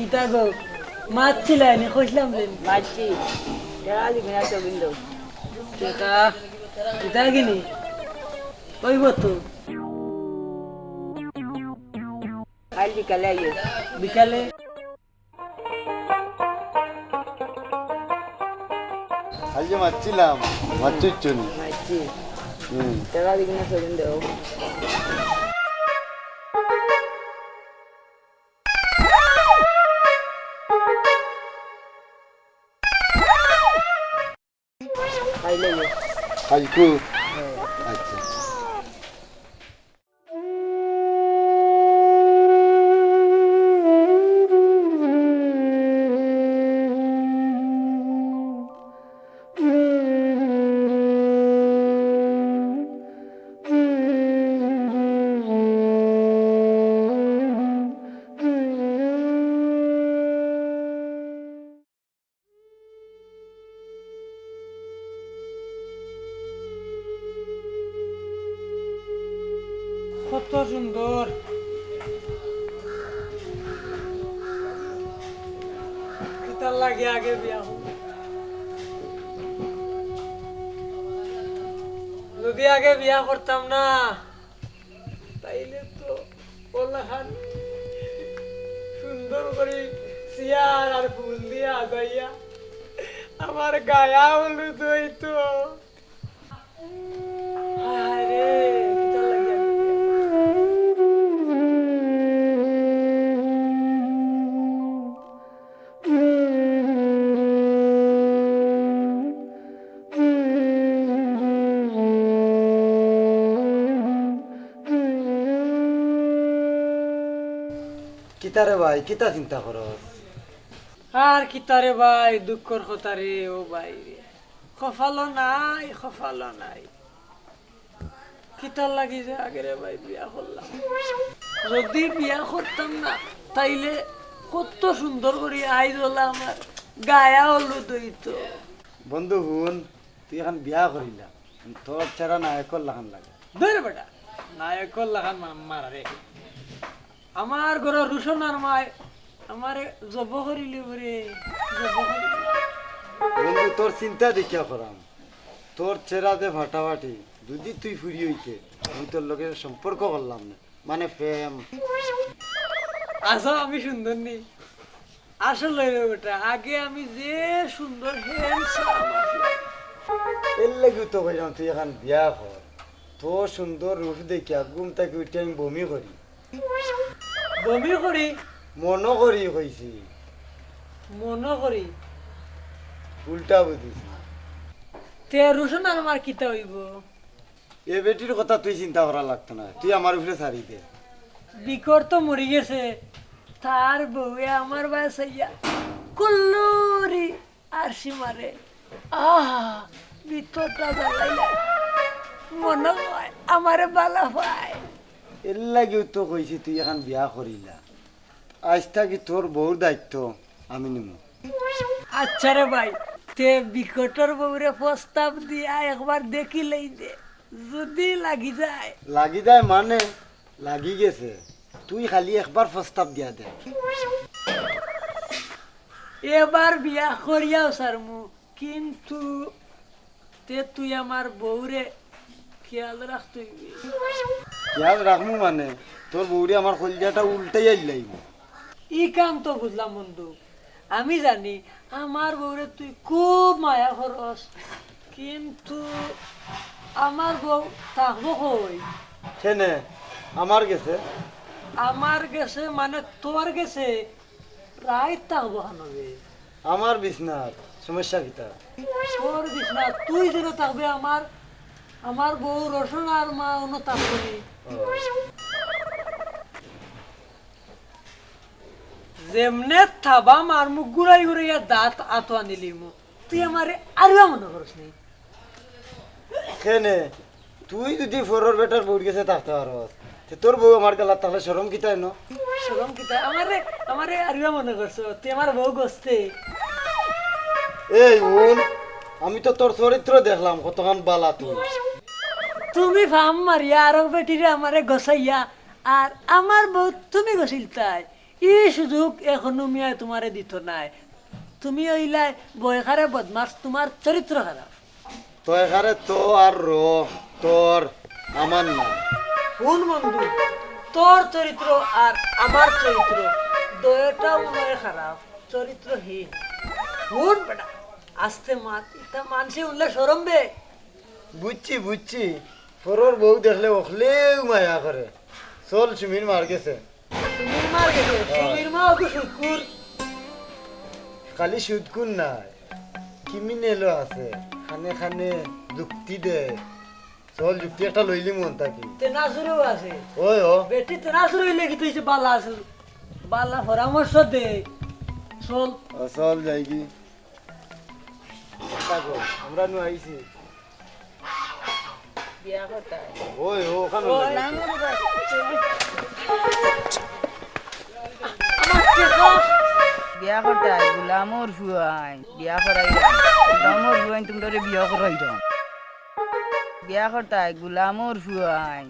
কিতা গো মাছ ছিলেন কইলাম যে মাছি দেখালি কিনা তো বিন্দু টাকা কিতা কিনি কইব তো কাল বিকালে আইয়ে বিকালে আজ যে মারছিলাম মারছিস জন্য মাছি দেখালি কিনা তো বিন্দু খাইলে কালকু আচ্ছা কত সুন্দর কিতা লাগে আগে বিয়া হল যদি আগে বিয়া করতাম না তাইলে তো ওলাখান সুন্দর করে চেয়ার আর ফুল দিয়া যাইয়া আমার গায়া হলুদ হইতো হায় রে কিতা লাগে আগে বিয়া। কিতারে ভাই কিতা চিন্তা করস আর কিতারে ভাই দুঃখর কথা রে ও ভাই রে কপালও নাই কপালও নাই কিতার লাগি যে আগে রে ভাই বিয়া করলাম যদি বিয়া করতাম না তাইলে কত সুন্দর করে আইজ হলা আমার গায়া হলুদ হইতো বন্ধু হুন তুই এখন বিয়া করিলা তোর চেরা নায়কর লাগান লাগে ধর বেটা নায়কর লাগান মারা রে আমার ঘরের রুশনার মায় আমারে জব করিলি বরে জব করিলি বন্ধু তোর চিন্তা দেখিয়া করাম তোর চেরা দে ফাটাফাটি যদি তুই ফুরি হইতে আমি তোর লগে সম্পর্ক করলাম না মানে প্রেম আসো আমি সুন্দর নি আসলে রে বেটা আগে আমি যে সুন্দর হ্যান্ডসাম এর লাগি তো কইলাম তুই এখন বিয়া কর তোর সুন্দর রূপ দেখিয়া ঘুম থেকে উঠে আমি বমি করি বমি করি মনও করি কইছি মনে করি উল্টা বুঝিস তে রুশন আর আমার কিতা হইব এ বেটির কথা তুই চিন্তা করা লাগতো না তুই আমার উপরে ছাড়ি দে বিকর তো মরি গেছে তার বউয়ে আমার বয়স হইয়া কুল্লুরি আর সীমারে ভিতরটা জ্বালাইলে মনে হয় আমারে বালা পায় এর লাগিও তো কইছি তুই এখন বিয়া করিলা আজ থাকি তোর বউর দায়িত্ব আমি নিব আচ্ছা রে ভাই তে বিকটর বউরে প্রস্তাব দিয়া একবার দেখিলেই দে যদি লাগি যায় লাগি যায় মানে লাগি গেছে তুই খালি একবার প্রস্তাব দিয়া দে এবার বিয়া করিয়াও সারমু কিন্তু তে তুই আমার বউরে খেয়াল রাখতে হইবে। খেয়াল রাখমু মানে তোর বউরে আমার কলিজাটা উল্টাই আইলাইব ই কাম তো বুঝলাম বন্ধু আমি জানি আমার বউরে তুই খুব মায়া করস কিন্তু আমার বউ থাকবো কই সেনে আমার গেছে আমার গেছে মানে তোর গেছে প্রায় থাকবো হানবে আমার বিছনার সমস্যা কিতা তোর বিছনা তুই যেন থাকবে আমার আমার বউ রসুন আর মা অন্য থাকবে নি। যেমনে থাবাম আর মুখ ঘুরাই ঘুরাইয়া দাঁত আতো আনিলি মু তুই আমারে আরো মনে করস নি সেনে তুই যদি ফোরর বেটার বউর গেছে থাকতে পারস তে তোর বউ আমার গেলা তাহলে শরম কিতাই ন শরম কিতা আমারে আমারে আরো মনে করছো তুই আমার বউ গস্তে এই বোন আমি তো তোর চরিত্র দেখলাম কতক্ষণ বালা তুই তুমি ফাম মারিয়া আর বেটিরে আমারে গসাইয়া আর আমার বউ তুমি গছিল তাই এই সুযোগ এখনো মিয়া তোমারে দিত নাই। তুমি ওইলাই বয়খারে বদমাস, তোমার চরিত্র খারাপ। তো এখানে তো আর তোর আমার না। কোন বন্ধু, তোর চরিত্র আর আমার চরিত্র দয়টাও মনে খারাপ, চরিত্রহীন। কোন বেটা আস্তে মাত, এটা মানসি উঠলে সরম বে। বুঝছি ফরর বউ দেখলে ওখলেও মায়া করে। চল সুমির মার গেছে। তুমি মার গেছে, সুমির মা ওকে শুকুর। খালি সুদকুন নাই, ক্রিমিনেলও আছে, খানে খানে যুক্তি দে। চল যুক্তি একটা লইলি মন থাকি। তেনাসুরেও আছে, ওই ও বেটি তেনাসুর হইলে কি তুই বালা আছে, বালা পরামর্শ দে। চল চল যাই কি থাকো, আমরা নু আইছি। বিয়া করতে ওই ও ওখানে ওই। লাগি। আমার টেকা বিয়া করতে গোলামর ফুয়াই বিয়া করাই গোলামর ফুয়াই তুমি বিয়া করাই বিয়া করতে গোলামর ফুয়াই